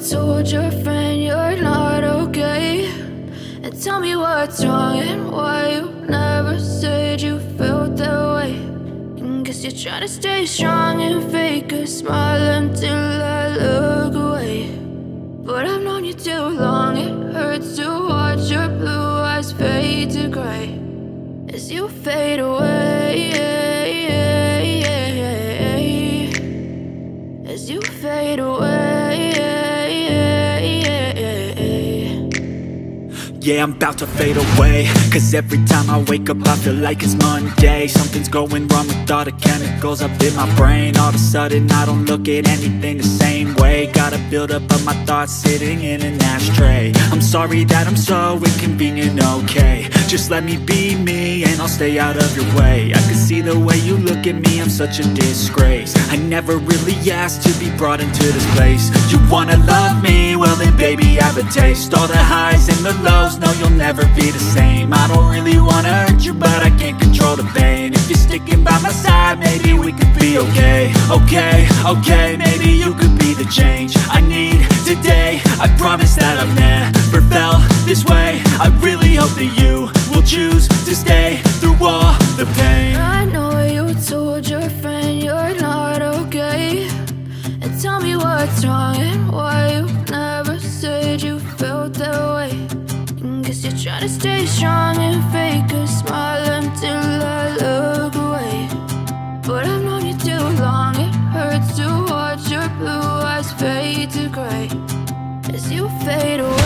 told your friend you're not okay, and tell me what's wrong and why you never said you felt that way. And guess you're trying to stay strong and fake a smile until I look away. But I've known you too long, it hurts to watch your blue eyes fade to gray as you fade away, as you fade away. Yeah, I'm about to fade away, cause every time I wake up I feel like it's Monday. Something's going wrong with all the chemicals up in my brain. All of a sudden I don't look at anything the same way. Gotta build up of my thoughts sitting in an ashtray. I'm sorry that I'm so inconvenient, okay. Just let me be me and I'll stay out of your way. I can see the way you look at me, I'm such a disgrace. I never really asked to be brought into this place. You wanna love me? Well then baby I have a taste. All the highs and the lows, no you'll never be the same. I don't really wanna hurt you but I can't control the pain. If you're sticking by my side maybe we could be okay. Okay, maybe you could be the change I need today. I promise that I've never felt this way. I really hope that you will choose to stay through all the pain. I know you told your friend you're not okay, and tell me what's wrong and why you never said you felt that way. And guess you're trying to stay strong and fake a smile until I look away. But I've known you too long, it hurts to watch your blue eyes fade to gray as you fade away.